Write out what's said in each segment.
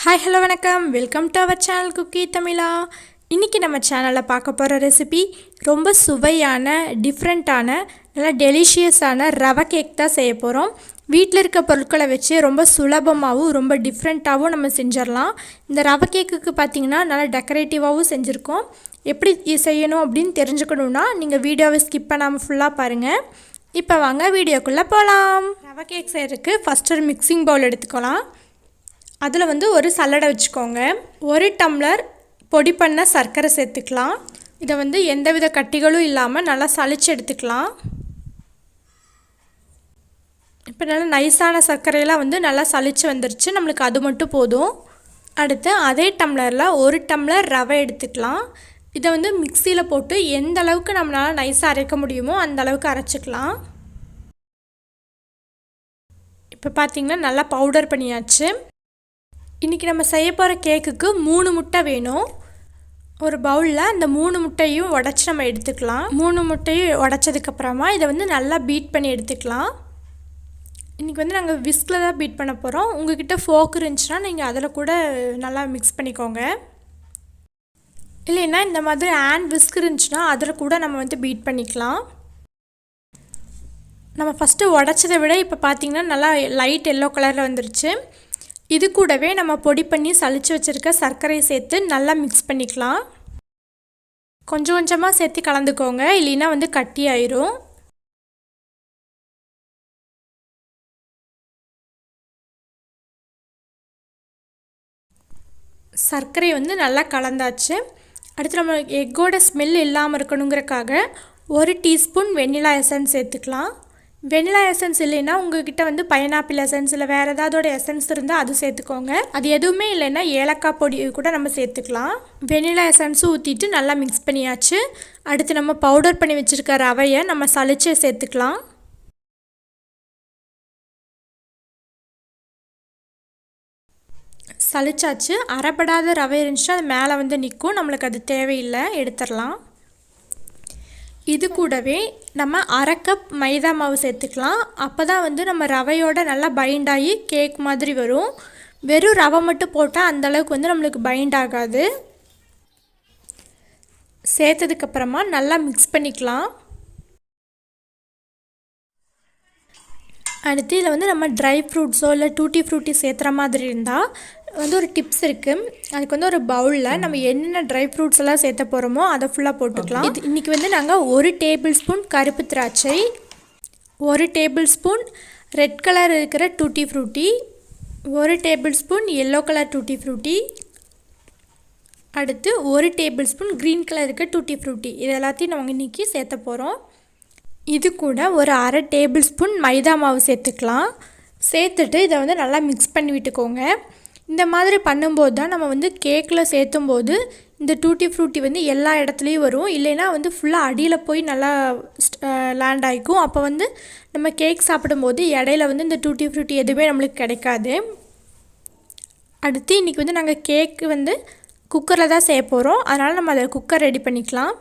Hi hello வணக்கம், welcome to our channel Cookie Tamizha. இன்றைக்கி நம்ம சேனலில் பார்க்க போகிற ரெசிபி ரொம்ப சுவையான, டிஃப்ரெண்ட்டான, நல்லா டெலிஷியஸான ரவை கேக் தான் செய்ய போகிறோம். வீட்டில் இருக்க பொருட்களை வச்சு ரொம்ப சுலபமாகவும் ரொம்ப டிஃப்ரெண்ட்டாகவும் நம்ம செஞ்சிடலாம். இந்த ரவை கேக்குக்கு பார்த்திங்கன்னா நல்லா டெக்கரேட்டிவாகவும் செஞ்சுருக்கோம். எப்படி செய்யணும் அப்படின்னு தெரிஞ்சுக்கணுன்னா நீங்கள் வீடியோவை ஸ்கிப் பண்ணாமல் ஃபுல்லாக பாருங்கள். இப்போ வாங்க வீடியோக்குள்ளே போகலாம். ரவை கேக் செய்கிறதுக்கு ஃபஸ்ட் ஒரு மிக்சிங் பவுல் எடுத்துக்கலாம். அதில் ஒரு சல்லடை வச்சுக்கோங்க. 1 டம்ளர் பொடி பண்ண சர்க்கரை சேர்த்துக்கலாம். இதை எந்தவித கட்டிகளும் இல்லாமல் நல்லா சலிச்சு எடுத்துக்கலாம். இப்போ நல்லா நைஸான சர்க்கரையெல்லாம் நல்லா சலிச்சு வந்துருச்சு. நம்மளுக்கு அது மட்டும் போதும். அடுத்து அதே டம்ளரில் 1 டம்ளர் ரவை எடுத்துக்கலாம். இதை மிக்சியில் போட்டு எந்த அளவுக்கு நம்மளால் நைஸாக அரைக்க முடியுமோ அந்த அளவுக்கு அரைச்சிக்கலாம். இப்போ பார்த்திங்கன்னா நல்லா பவுடர் பண்ணியாச்சு. இன்றைக்கி நம்ம செய்ய போகிற கேக்குக்கு 3 முட்டை வேணும். ஒரு பவுலில் அந்த 3 முட்டையும் உடச்சி நம்ம எடுத்துக்கலாம். 3 முட்டையும் உடச்சதுக்கப்புறமா இதை நல்லா பீட் பண்ணி எடுத்துக்கலாம். இன்றைக்கி நாங்கள் விஸ்கில் தான் பீட் பண்ண போகிறோம். உங்கள்கிட்ட ஃபோக் இருந்துச்சுன்னா நீங்கள் அதில் கூட நல்லா மிக்ஸ் பண்ணிக்கோங்க. இல்லைன்னா இந்த மாதிரி ஹேண்ட் விஸ்க் இருந்துச்சுன்னா அதில் கூட நம்ம பீட் பண்ணிக்கலாம். நம்ம ஃபஸ்ட்டு உடச்சதை விட இப்போ பார்த்திங்கன்னா நல்லா லைட் எல்லோ கலரில் வந்துருச்சு. இது கூடவே நம்ம பொடி பண்ணி சலிச்சு வச்சுருக்க சர்க்கரையை சேர்த்து நல்லா மிக்ஸ் பண்ணிக்கலாம். கொஞ்சம் கொஞ்சமாக சேர்த்து கலந்துக்கோங்க, இல்லைன்னா கட்டி ஆயிரும். சர்க்கரை நல்லா கலந்தாச்சு. அடுத்து நம்ம எக்கோட ஸ்மெல் இல்லாமல் இருக்கணுங்கிறக்காக 1 டீஸ்பூன் வெண்ணிலா எசன்ஸ் சேர்த்துக்கலாம். வெண்ணிலா எசன்ஸ் இல்லைன்னா உங்கள்கிட்ட பைனாப்பிள் எசன்ஸ் இல்லை வேறு ஏதாவதோட எசன்ஸ் இருந்தால் அது சேர்த்துக்கோங்க. அது எதுவுமே இல்லைன்னா ஏலக்காய் பொடி கூட நம்ம சேர்த்துக்கலாம். வெண்ணிலா எசன்ஸும் ஊற்றிட்டு நல்லா மிக்ஸ் பண்ணியாச்சு. அடுத்து நம்ம பவுடர் பண்ணி வச்சுருக்க ரவையை நம்ம சலிச்சு சேர்த்துக்கலாம். சலிச்சாச்சு. அரைப்படாத ரவை இருந்துச்சுன்னா அது மேலே நிற்கும். நம்மளுக்கு அது தேவையில்லை, எடுத்துடலாம். இது கூடவே நம்ம 1/2 கப் மைதா மாவு சேர்த்துக்கலாம். அப்போ தான் நம்ம ரவையோட நல்லா பைண்ட் ஆகி கேக் மாதிரி வரும். வெறும் ரவை மட்டும் போட்டால் அந்தளவுக்கு நம்மளுக்கு பைண்ட் ஆகாது. சேர்த்ததுக்கப்புறமா நல்லா மிக்ஸ் பண்ணிக்கலாம். அடுத்து இதில் நம்ம ட்ரை ஃப்ரூட்ஸோ இல்லை டூட்டி ஃப்ரூட்டி சேர்த்துற மாதிரி இருந்தால் ஒரு டிப்ஸ் இருக்குது. அதுக்கு ஒரு பவுலில் நம்ம என்னென்ன ட்ரை ஃப்ரூட்ஸ் எல்லாம் சேர்த்த போகிறோமோ அதை ஃபுல்லாக போட்டுக்கலாம். இன்றைக்கி நாங்கள் 1 டேபிள் ஸ்பூன் கருப்பு திராட்சை, 1 டேபிள் ஸ்பூன் ரெட் கலர் இருக்கிற tutti frutti, 1 table spoon yellow colour tutti frutti, அடுத்து 1 டேபிள் ஸ்பூன் க்ரீன் கலர் இருக்க டூட்டி ஃப்ரூட்டி. இது எல்லாத்தையும் நாங்கள் இன்றைக்கி சேர்த்த போகிறோம். இது கூட ஒரு 1/2 டேபிள் ஸ்பூன் மைதா மாவு சேர்த்துக்கலாம். சேர்த்துட்டு இதை நல்லா மிக்ஸ் பண்ணி விட்டுக்கோங்க. இந்த மாதிரி பண்ணும்போது தான் நம்ம கேக்கில் சேர்த்தும் போது இந்த டூட்டி ஃப்ரூட்டி எல்லா இடத்துலையும் வரும். இல்லைன்னா ஃபுல்லாக அடியில் போய் நல்லா லேண்ட் ஆகிக்கும். அப்போ நம்ம கேக் சாப்பிடும்போது இடையில இந்த டூட்டி ஃப்ரூட்டி எதுவுமே நம்மளுக்கு கிடைக்காது. அடுத்து இன்றைக்கி நாங்கள் கேக்கு குக்கரில் தான் செய்ய போகிறோம். அதனால் நம்ம அதை குக்கர் ரெடி பண்ணிக்கலாம்.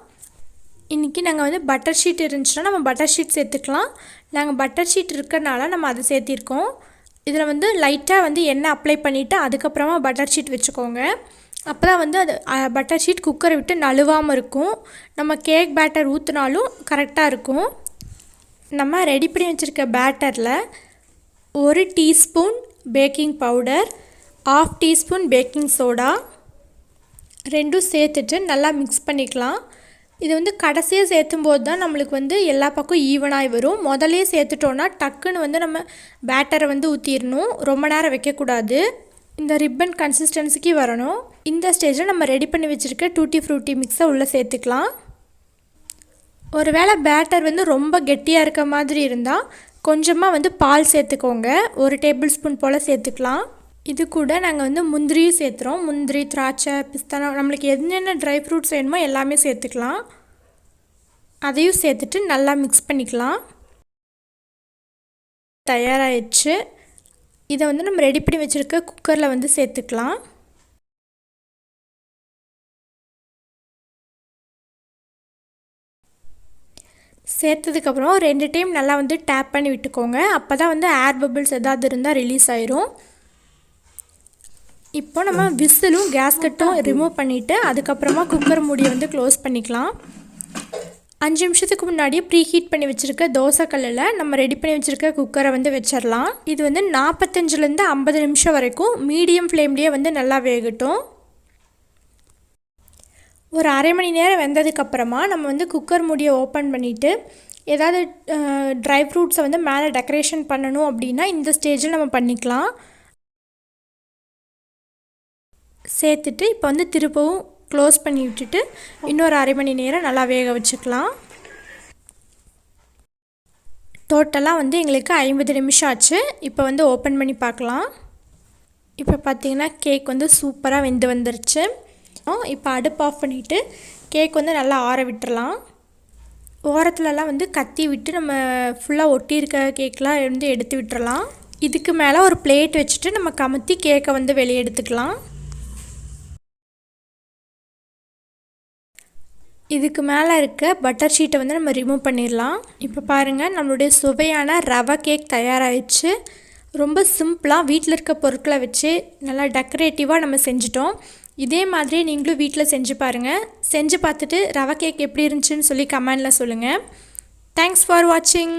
இன்றைக்கி நாங்கள் பட்டர் ஷீட் இருந்துச்சுன்னா நம்ம பட்டர் ஷீட் சேர்த்துக்கலாம். நாங்கள் பட்டர் ஷீட் இருக்கிறனால நம்ம அதை சேர்த்திருக்கோம். இதில் லைட்டாக எண்ணெய் அப்ளை பண்ணிவிட்டு அதுக்கப்புறமா பட்டர் ஷீட் வச்சுக்கோங்க. அப்போ தான் அது பட்டர் ஷீட் குக்கரை விட்டு நழுவாமல் இருக்கும். நம்ம கேக் பேட்டர் ஊற்றினாலும் கரெக்டாக இருக்கும். நம்ம ரெடி பண்ணி வச்சுருக்க பேட்டரில் 1 teaspoon baking powder, 1/2 teaspoon baking soda ரெண்டும் சேர்த்துட்டு நல்லா மிக்ஸ் பண்ணிக்கலாம். இது கடைசியாக சேர்த்தும் போது தான் நம்மளுக்கு எல்லா பக்கம் ஈவனாகி வரும். முதலே சேர்த்துட்டோன்னா டக்குன்னு நம்ம பேட்டரை ஊற்றிடணும். ரொம்ப நேரம் வைக்கக்கூடாது. இந்த ரிப்பன் கன்சிஸ்டன்சிக்கு வரணும். இந்த ஸ்டேஜில் நம்ம ரெடி பண்ணி வச்சுருக்க டூட்டி ஃப்ரூட்டி மிக்ஸை உள்ளே சேர்த்துக்கலாம். ஒரு வேளை பேட்டர் ரொம்ப கெட்டியாக இருக்க மாதிரி இருந்தால் கொஞ்சமாக பால் சேர்த்துக்கோங்க. 1 டேபிள் ஸ்பூன் போல் சேர்த்துக்கலாம். இது கூட நாங்கள் முந்திரியும் சேர்த்துறோம். முந்திரி, திராட்சை, பிஸ்தா, நம்மளுக்கு என்னென்ன ட்ரை ஃப்ரூட்ஸ் வேணுமோ எல்லாமே சேர்த்துக்கலாம். அதையும் சேர்த்துட்டு நல்லா மிக்ஸ் பண்ணிக்கலாம். தயாராகிடுச்சு. இதை நம்ம ரெடி பண்ணி வச்சுருக்க குக்கரில் சேர்த்துக்கலாம். சேர்த்ததுக்கப்புறம் 2 டைம் நல்லா டேப் பண்ணி விட்டுக்கோங்க. அப்போ தான் ஏர் பபிள்ஸ் ஏதாவது இருந்தால் ரிலீஸ் ஆயிரும். இப்போ நம்ம விசிலும் கேஸ்கட்டும் ரிமூவ் பண்ணிவிட்டு அதுக்கப்புறமா குக்கர் மூடியை வந்து க்ளோஸ் பண்ணிக்கலாம். 5 நிமிஷத்துக்கு முன்னாடியே ப்ரீ ஹீட் பண்ணி வச்சுருக்க தோசைக்கல்லில் நம்ம ரெடி பண்ணி வச்சுருக்க குக்கரை வந்து வச்சிடலாம். இது வந்து 45லேருந்து 50 நிமிஷம் வரைக்கும் மீடியம் ஃப்ளேம்லேயே வந்து நல்லா வேகட்டும். ஒரு அரை மணி நேரம் வெந்ததுக்கப்புறமா நம்ம வந்து குக்கர் மூடியை ஓப்பன் பண்ணிவிட்டு ஏதாவது ட்ரை ஃப்ரூட்ஸை வந்து மேலே டெக்கரேஷன் பண்ணணும் அப்படின்னா இந்த ஸ்டேஜில் நம்ம பண்ணிக்கலாம். சேர்த்துட்டு இப்போ வந்து திருப்பவும் க்ளோஸ் பண்ணி விட்டுட்டு இன்னொரு அரை மணி நேரம் நல்லா வேக வச்சுக்கலாம். டோட்டலாக வந்து எங்களுக்கு 50 நிமிஷம் ஆச்சு. இப்போ வந்து ஓப்பன் பண்ணி பார்க்கலாம். இப்போ பார்த்திங்கன்னா கேக் வந்து சூப்பராக வெந்து வந்துருச்சு. இப்போ அடுப்பு ஆஃப் பண்ணிவிட்டு கேக் வந்து நல்லா ஆற விட்டுறலாம். ஓரத்துலலாம் வந்து கத்தி விட்டு நம்ம ஃபுல்லாக ஒட்டியிருக்க கேக்கெலாம் வந்து எடுத்து விட்டுறலாம். இதுக்கு மேலே ஒரு பிளேட் வச்சுட்டு நம்ம கமுத்தி கேக்கை வந்து வெளியே எடுத்துக்கலாம். இதுக்கு மேலே இருக்க பட்டர் ஷீட்டை வந்து நம்ம ரிமூவ் பண்ணிடலாம். இப்போ பாருங்கள், நம்மளுடைய சுவையான ரவை கேக் தயாராகிடுச்சு. ரொம்ப சிம்பிளாக வீட்டில் இருக்க பொருட்களை வச்சு நல்லா டெக்கரேட்டிவாக நம்ம செஞ்சிட்டோம். இதே மாதிரி நீங்களும் வீட்டில் செஞ்சு பாருங்கள். செஞ்சு பார்த்துட்டு ரவை கேக் எப்படி இருந்துச்சுன்னு சொல்லி கமெண்டில் சொல்லுங்கள். தேங்க்ஸ் ஃபார் வாட்சிங்.